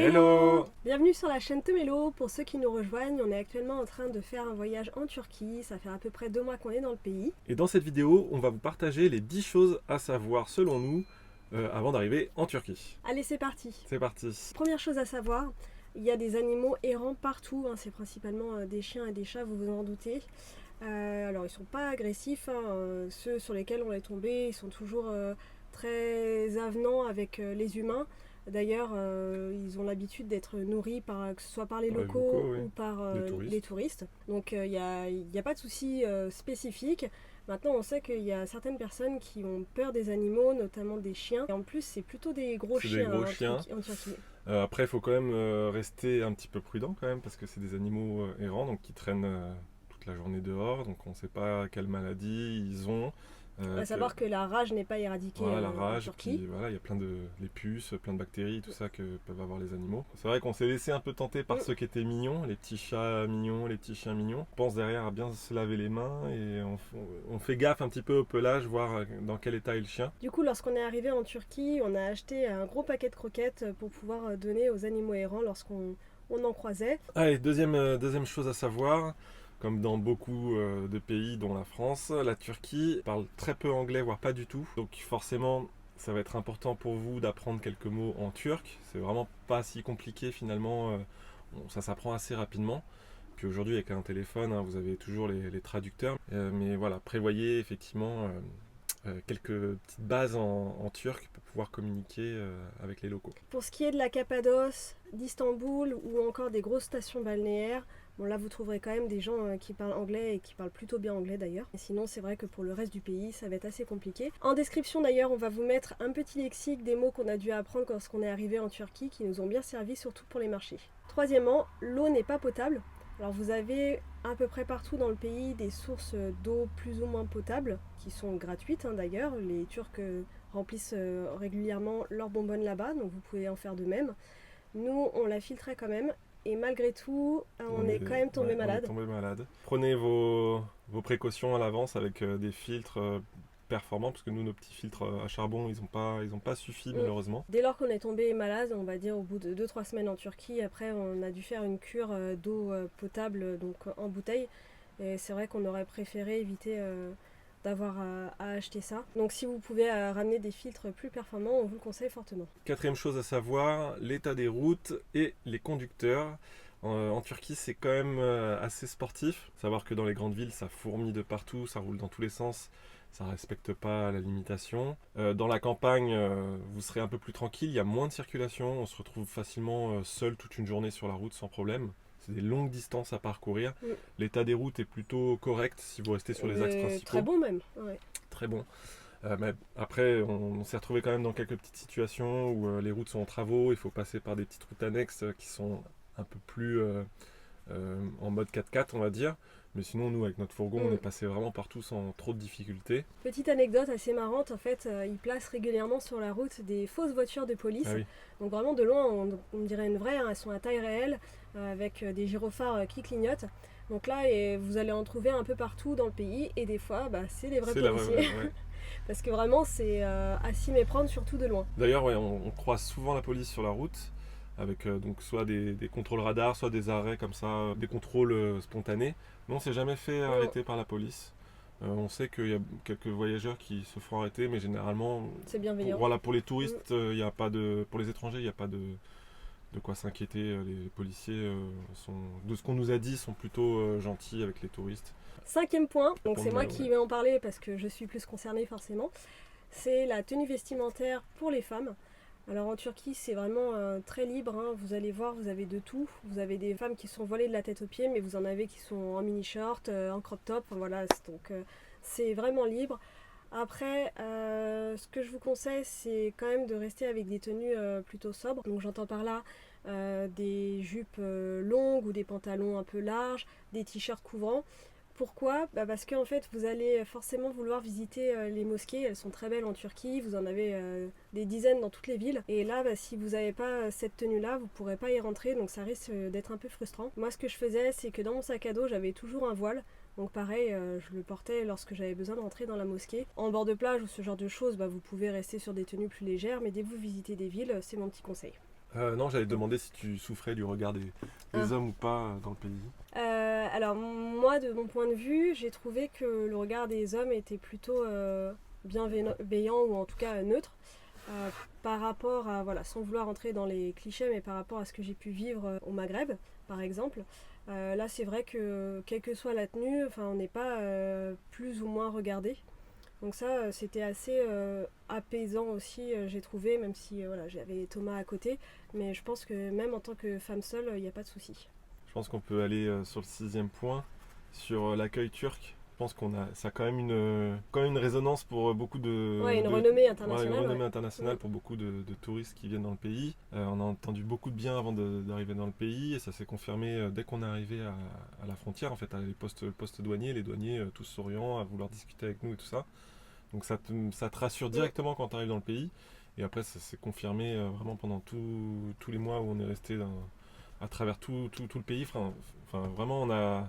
Hello! Bienvenue sur la chaîne Temelo. Pour ceux qui nous rejoignent, on est actuellement en train de faire un voyage en Turquie. Ça fait à peu près 2 mois qu'on est dans le pays. Et dans cette vidéo, on va vous partager les 10 choses à savoir selon nous avant d'arriver en Turquie. Allez, c'est parti! C'est parti! Première chose à savoir, il y a des animaux errants partout. C'est principalement des chiens et des chats, vous vous en doutez. Alors ils sont pas agressifs, ceux sur lesquels on est tombé, ils sont toujours très avenants avec les humains. D'ailleurs, ils ont l'habitude d'être nourris que ce soit par les locaux oui. ou par Les les touristes. Donc il n'y a pas de souci spécifique. Maintenant, on sait qu'il y a certaines personnes qui ont peur des animaux, notamment des chiens. Et en plus, c'est plutôt des gros C'est chiens, des gros chiens. en Turquie. Après, il faut quand même rester un petit peu prudent quand même parce que c'est des animaux errants donc qui traînent toute la journée dehors. Donc on ne sait pas quelle maladie ils ont. À savoir que la rage n'est pas éradiquée Voilà, la en rage, Turquie. puis voilà, il y a plein de les puces, plein de bactéries, tout ça que peuvent avoir les animaux. C'est vrai qu'on s'est laissé un peu tenter par ceux qui étaient mignons, les petits chats mignons, les petits chiens mignons. On pense derrière à bien se laver les mains et on fait gaffe un petit peu au pelage, voir dans quel état est le chien. Du coup, lorsqu'on est arrivé en Turquie, on a acheté un gros paquet de croquettes pour pouvoir donner aux animaux errants lorsqu'on en croisait. Allez, deuxième chose à savoir. Comme dans beaucoup de pays, dont la France, la Turquie parle très peu anglais, voire pas du tout. Donc forcément, ça va être important pour vous d'apprendre quelques mots en turc. C'est vraiment pas si compliqué finalement, ça s'apprend assez rapidement. Puis aujourd'hui, avec un téléphone, vous avez toujours les traducteurs. Mais voilà, prévoyez effectivement quelques petites bases en turc pour pouvoir communiquer avec les locaux. Pour ce qui est de la Cappadoce, d'Istanbul ou encore des grosses stations balnéaires, bon là vous trouverez quand même des gens qui parlent anglais et qui parlent plutôt bien anglais d'ailleurs. Et sinon c'est vrai que pour le reste du pays ça va être assez compliqué. En description d'ailleurs on va vous mettre un petit lexique des mots qu'on a dû apprendre lorsqu'on est arrivé en Turquie qui nous ont bien servi surtout pour les marchés. Troisièmement, l'eau n'est pas potable. Alors vous avez à peu près partout dans le pays des sources d'eau plus ou moins potables qui sont gratuites d'ailleurs. Les Turcs remplissent régulièrement leurs bonbonnes là-bas, donc vous pouvez en faire de même. Nous, on la filtrait quand même, et malgré tout, on est quand même tombé malade. On est tombé malade. Prenez vos précautions à l'avance avec des filtres performants, parce que nous, nos petits filtres à charbon, ils ont pas suffi malheureusement. Dès lors qu'on est tombé malade, on va dire au bout de 2-3 semaines en Turquie, après on a dû faire une cure d'eau potable donc en bouteille. Et c'est vrai qu'on aurait préféré éviter d'avoir à acheter ça. Donc si vous pouvez ramener des filtres plus performants, on vous le conseille fortement. Quatrième chose à savoir, l'état des routes et les conducteurs. En Turquie, c'est quand même assez sportif. Savoir que dans les grandes villes, ça fourmille de partout, ça roule dans tous les sens, ça respecte pas la limitation. Dans la campagne, vous serez un peu plus tranquille, il y a moins de circulation, on se retrouve facilement seul toute une journée sur la route sans problème. C'est des longues distances à parcourir. L'état des routes est plutôt correct si vous restez sur les axes principaux. Très bon même. Ouais. Très bon. Mais après, on s'est retrouvé quand même dans quelques petites situations où les routes sont en travaux, il faut passer par des petites routes annexes qui sont un peu plus en mode 4x4 on va dire. Mais sinon, nous, avec notre fourgon, on est passé vraiment partout sans trop de difficultés. Petite anecdote assez marrante, en fait, ils placent régulièrement sur la route des fausses voitures de police. Ah oui. Donc vraiment de loin, on dirait une vraie, elles sont à taille réelle, avec des gyrophares qui clignotent. Donc là, vous allez en trouver un peu partout dans le pays, et des fois, c'est des vrais policiers. Ouais. Parce que vraiment, c'est à s'y méprendre, surtout de loin. D'ailleurs, on croise souvent la police sur la route, avec donc soit des contrôles radars, soit des arrêts comme ça, des contrôles spontanés. Mais on s'est jamais fait arrêter par la police. On sait qu'il y a quelques voyageurs qui se font arrêter, mais généralement, c'est bienveillant. Voilà, pour les touristes, y a pas de, pour les étrangers, il n'y a pas de quoi s'inquiéter. Les policiers, de ce qu'on nous a dit, sont plutôt gentils avec les touristes. 5e point, donc c'est moi qui vais en parler parce que je suis plus concernée forcément, c'est la tenue vestimentaire pour les femmes. Alors en Turquie c'est vraiment très libre, vous allez voir, vous avez de tout. Vous avez des femmes qui sont voilées de la tête aux pieds, mais vous en avez qui sont en mini-short, en crop top, voilà, donc c'est vraiment libre. Après, ce que je vous conseille, c'est quand même de rester avec des tenues plutôt sobres. Donc j'entends par là des jupes longues ou des pantalons un peu larges, des t-shirts couvrants. Pourquoi ? Parce qu'en fait, vous allez forcément vouloir visiter les mosquées. Elles sont très belles en Turquie. Vous en avez des dizaines dans toutes les villes. Et là, si vous n'avez pas cette tenue-là, vous ne pourrez pas y rentrer. Donc ça risque d'être un peu frustrant. Moi, ce que je faisais, c'est que dans mon sac à dos, j'avais toujours un voile. Donc pareil, je le portais lorsque j'avais besoin de rentrer dans la mosquée. En bord de plage ou ce genre de choses, vous pouvez rester sur des tenues plus légères. Mais dès que vous visitez des villes, c'est mon petit conseil. Non, j'allais te demander si tu souffrais du regard des hommes ou pas dans le pays. Alors moi, de mon point de vue, j'ai trouvé que le regard des hommes était plutôt bienveillant ou en tout cas neutre. Par rapport à, voilà, sans vouloir entrer dans les clichés, mais par rapport à ce que j'ai pu vivre au Maghreb, par exemple, là c'est vrai que quelle que soit la tenue, on n'est pas plus ou moins regardé. Donc ça, c'était assez apaisant aussi, j'ai trouvé, même si voilà, j'avais Thomas à côté. Mais je pense que même en tant que femme seule, il n'y a pas de souci. Je pense qu'on peut aller sur le 6e point, sur l'accueil turc. Je pense ça a quand même une résonance pour beaucoup de... Ouais, une renommée internationale. Ouais, une renommée internationale pour beaucoup de touristes qui viennent dans le pays. On a entendu beaucoup de bien avant d'arriver dans le pays et ça s'est confirmé dès qu'on est arrivé à la frontière, en fait, à les postes douaniers. Les douaniers tous souriants, à vouloir discuter avec nous et tout ça. Donc ça te rassure directement quand tu arrives dans le pays. Et après, ça s'est confirmé vraiment pendant tous les mois où on est resté à travers tout le pays. Vraiment, on a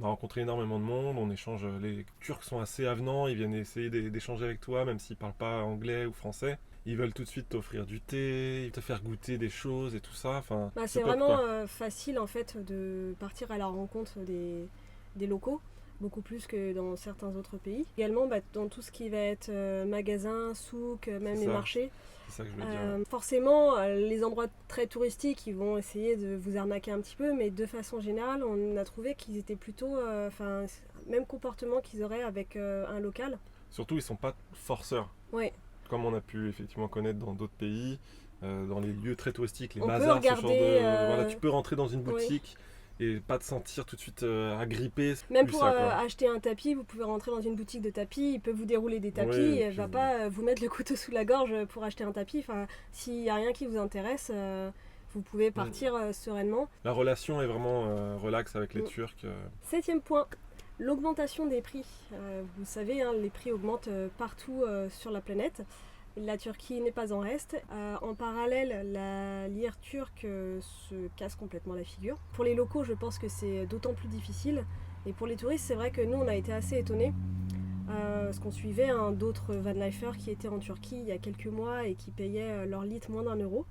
rencontré énormément de monde, on échange. Les Turcs sont assez avenants, ils viennent essayer d'échanger avec toi, même s'ils ne parlent pas anglais ou français. Ils veulent tout de suite t'offrir du thé, te faire goûter des choses et tout ça. C'est vraiment facile en fait de partir à la rencontre des locaux, beaucoup plus que dans certains autres pays. Également dans tout ce qui va être magasins, souks, même les marchés. C'est ça que je veux dire. Forcément, les endroits très touristiques, ils vont essayer de vous arnaquer un petit peu, mais de façon générale, on a trouvé qu'ils étaient plutôt, même comportement qu'ils auraient avec un local. Surtout, ils sont pas forceurs. Ouais. Comme on a pu effectivement connaître dans d'autres pays, dans les lieux très touristiques, les on bazars, regarder, ce genre de... Voilà, tu peux rentrer dans une boutique. Et pas te sentir tout de suite agrippé. Même pour acheter un tapis, vous pouvez rentrer dans une boutique de tapis, il peut vous dérouler des tapis, et va pas vous mettre le couteau sous la gorge pour acheter un tapis. S'il n'y a rien qui vous intéresse, vous pouvez partir sereinement. La relation est vraiment relaxe avec les Turcs. 7e point, l'augmentation des prix. Vous savez, les prix augmentent partout sur la planète. La Turquie n'est pas en reste. En parallèle, la lire turque se casse complètement la figure. Pour les locaux, je pense que c'est d'autant plus difficile. Et pour les touristes, c'est vrai que nous, on a été assez étonnés. Parce qu'on suivait d'autres vanlifers qui étaient en Turquie il y a quelques mois et qui payaient leur litre moins d'1 €.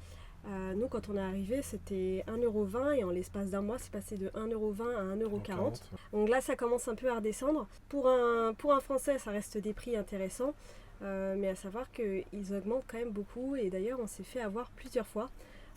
Nous, quand on est arrivé, c'était 1,20 € et en l'espace d'un mois, c'est passé de 1,20 € à 1,40 €. Donc là, ça commence un peu à redescendre. Pour un Français, ça reste des prix intéressants. Mais à savoir qu'ils augmentent quand même beaucoup et d'ailleurs on s'est fait avoir plusieurs fois.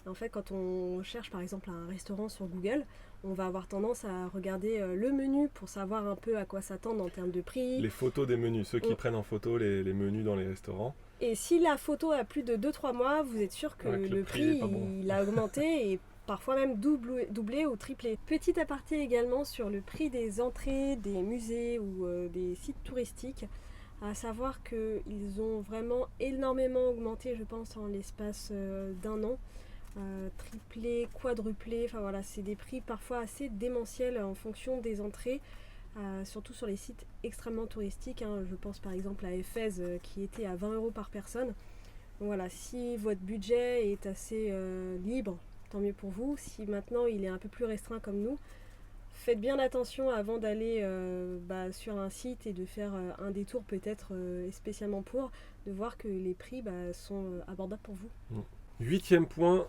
En fait, quand on cherche par exemple un restaurant sur Google, on va avoir tendance à regarder le menu pour savoir un peu à quoi s'attendre en termes de prix. Les photos des menus, ceux qui prennent en photo les menus dans les restaurants. Et si la photo a plus de 2-3 mois, vous êtes sûr que le prix il a augmenté et parfois même doublé ou triplé. Petit aparté également sur le prix des entrées des musées ou des sites touristiques. À savoir qu'ils ont vraiment énormément augmenté, je pense, en l'espace d'un an. Triplé, quadruplé, c'est des prix parfois assez démentiels en fonction des entrées, surtout sur les sites extrêmement touristiques. Je pense par exemple à Éphèse qui était à 20 € par personne. Donc voilà, si votre budget est assez libre, tant mieux pour vous. Si maintenant il est un peu plus restreint comme nous, faites bien attention avant d'aller sur un site et de faire un détour peut-être spécialement de voir que les prix sont abordables pour vous. 8e point,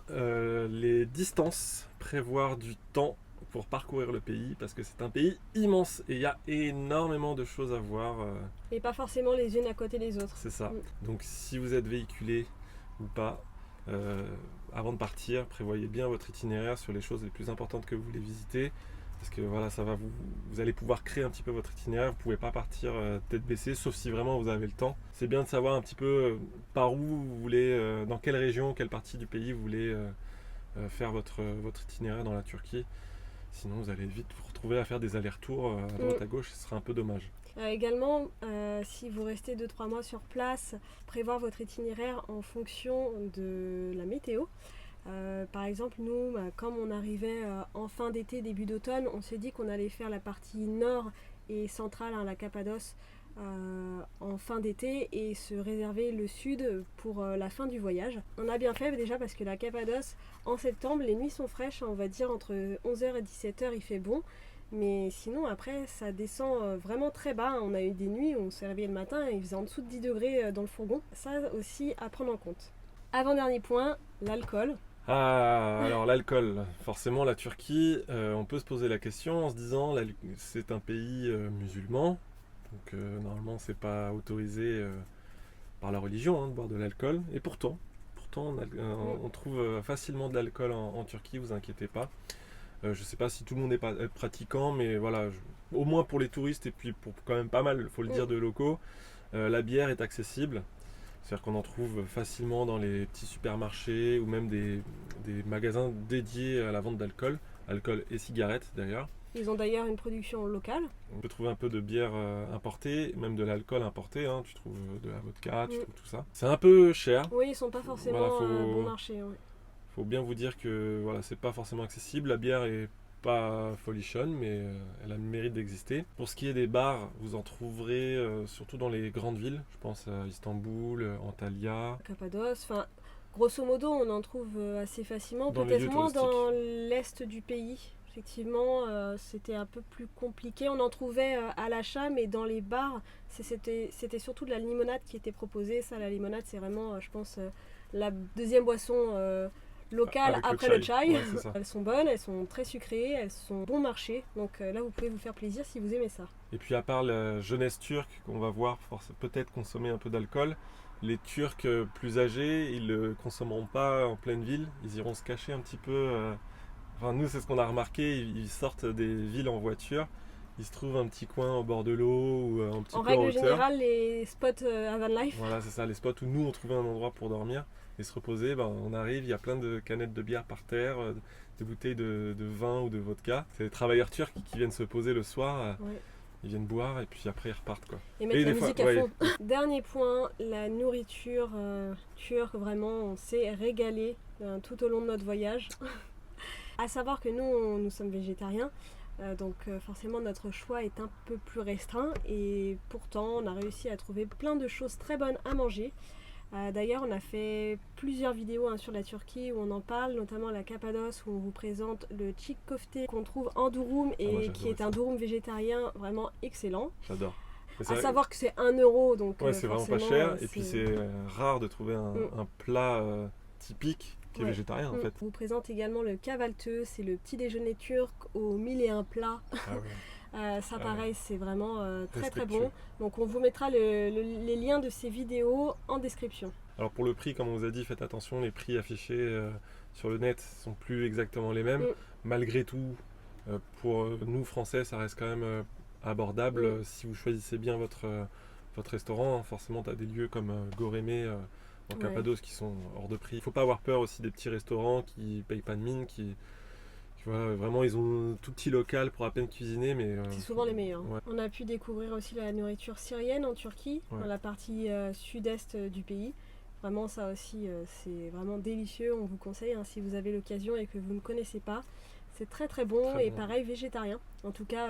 les distances. Prévoir du temps pour parcourir le pays parce que c'est un pays immense et il y a énormément de choses à voir. Et pas forcément les unes à côté des autres. C'est ça. Donc si vous êtes véhiculé ou pas, avant de partir, prévoyez bien votre itinéraire sur les choses les plus importantes que vous voulez visiter. Parce que voilà, ça va vous allez pouvoir créer un petit peu votre itinéraire. Vous ne pouvez pas partir tête baissée, sauf si vraiment vous avez le temps. C'est bien de savoir un petit peu par où vous voulez, dans quelle région, quelle partie du pays vous voulez faire votre itinéraire dans la Turquie. Sinon, vous allez vite vous retrouver à faire des allers-retours à droite à gauche. Ce serait un peu dommage. Également, si vous restez 2-3 mois sur place, prévoir votre itinéraire en fonction de la météo. Par exemple, nous, comme on arrivait en fin d'été, début d'automne, on s'est dit qu'on allait faire la partie nord et centrale, la Cappadoce, en fin d'été et se réserver le sud pour la fin du voyage. On a bien fait déjà parce que la Cappadoce, en septembre, les nuits sont fraîches, on va dire entre 11h et 17h, il fait bon. Mais sinon, après, ça descend vraiment très bas. On a eu des nuits où on s'est réveillé le matin et il faisait en dessous de 10 degrés dans le fourgon. Ça aussi à prendre en compte. Avant-dernier point, l'alcool. Ah, alors l'alcool, forcément la Turquie, on peut se poser la question en se disant c'est un pays musulman, donc normalement c'est pas autorisé par la religion de boire de l'alcool, et pourtant on trouve facilement de l'alcool en Turquie, vous inquiétez pas. Je sais pas si tout le monde est pratiquant, mais voilà, au moins pour les touristes et puis pour quand même pas mal, il faut le dire, de locaux, la bière est accessible. C'est-à-dire qu'on en trouve facilement dans les petits supermarchés ou même des magasins dédiés à la vente d'alcool, alcool et cigarettes d'ailleurs. Ils ont d'ailleurs une production locale. On peut trouver un peu de bière importée, même de l'alcool importé, tu trouves de la vodka, tu trouves tout ça. C'est un peu cher. Oui, ils sont pas forcément bon marché. Ouais. Faut bien vous dire que voilà, c'est pas forcément accessible. La bière est pas folichonne, mais elle a le mérite d'exister. Pour ce qui est des bars, vous en trouverez surtout dans les grandes villes. Je pense à Istanbul, Antalya. Cappadoce, enfin, grosso modo, on en trouve assez facilement. Dans peut-être moins dans l'est du pays. Effectivement, c'était un peu plus compliqué. On en trouvait à l'achat, mais dans les bars, c'était surtout de la limonade qui était proposée. Ça, la limonade, c'est vraiment, je pense, la deuxième boisson locales après le chai. Ouais, elles sont bonnes, elles sont très sucrées, elles sont bon marché. Donc là, vous pouvez vous faire plaisir si vous aimez ça. Et puis à part la jeunesse turque qu'on va voir peut-être consommer un peu d'alcool, les Turcs plus âgés, ils ne le consommeront pas en pleine ville. Ils iront se cacher un petit peu. Enfin, nous, c'est ce qu'on a remarqué. Ils sortent des villes en voiture. Ils se trouvent un petit coin au bord de l'eau ou un petit peu en hauteur. En règle générale, les spots à van life. Voilà, c'est ça, les spots où nous, on trouvait un endroit pour dormir et se reposer. On arrive, il y a plein de canettes de bière par terre, des bouteilles de vin ou de vodka. C'est les travailleurs turcs qui viennent se poser le soir. Ouais. Ils viennent boire et puis après ils repartent quoi. Et mettre la musique à fond. Dernier point, la nourriture turque, vraiment, on s'est régalé tout au long de notre voyage. À savoir que nous sommes végétariens, donc forcément notre choix est un peu plus restreint et pourtant on a réussi à trouver plein de choses très bonnes à manger. D'ailleurs, on a fait plusieurs vidéos sur la Turquie où on en parle, notamment la Cappadoce où on vous présente le çiğ köfte qu'on trouve en durum et qui est un durum végétarien vraiment excellent. J'adore. À savoir que c'est 1 euro, donc c'est vraiment pas cher et puis c'est rare de trouver un plat typique qui est végétarien en fait. On vous présente également le kahvaltı, c'est le petit déjeuner turc aux 1001 plats. Ça pareil, c'est vraiment très très bon. Donc on vous mettra les liens de ces vidéos en description. Alors pour le prix, comme on vous a dit, faites attention, les prix affichés sur le net sont plus exactement les mêmes. Malgré tout, pour nous Français, ça reste quand même abordable si vous choisissez bien votre restaurant. Forcément, tu as des lieux comme Gourmet en Cappadoce qui sont hors de prix. Il ne faut pas avoir peur aussi des petits restaurants qui ne payent pas de mine, vraiment ils ont tout petit local pour à peine cuisiner, mais c'est souvent les meilleurs. On a pu découvrir aussi la nourriture syrienne en Turquie, dans la partie sud-est du pays. Vraiment ça aussi c'est vraiment délicieux, on vous conseille si vous avez l'occasion et que vous ne connaissez pas. C'est très très bon et pareil végétarien. En tout cas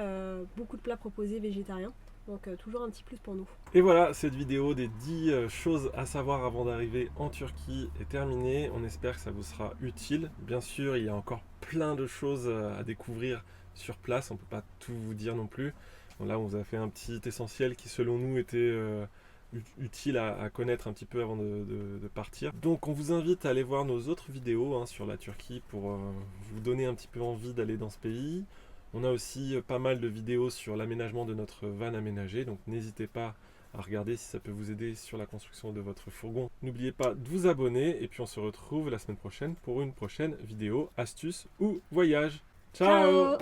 beaucoup de plats proposés végétariens. Donc toujours un petit plus pour nous. Et voilà, cette vidéo des 10 choses à savoir avant d'arriver en Turquie est terminée. On espère que ça vous sera utile. Bien sûr, il y a encore plein de choses à découvrir sur place. On ne peut pas tout vous dire non plus. Bon, là, on vous a fait un petit essentiel qui, selon nous, était utile à connaître un petit peu avant de partir. Donc, on vous invite à aller voir nos autres vidéos sur la Turquie pour vous donner un petit peu envie d'aller dans ce pays. On a aussi pas mal de vidéos sur l'aménagement de notre van aménagé, donc n'hésitez pas à regarder si ça peut vous aider sur la construction de votre fourgon. N'oubliez pas de vous abonner et puis on se retrouve la semaine prochaine pour une prochaine vidéo, astuce ou voyage. Ciao.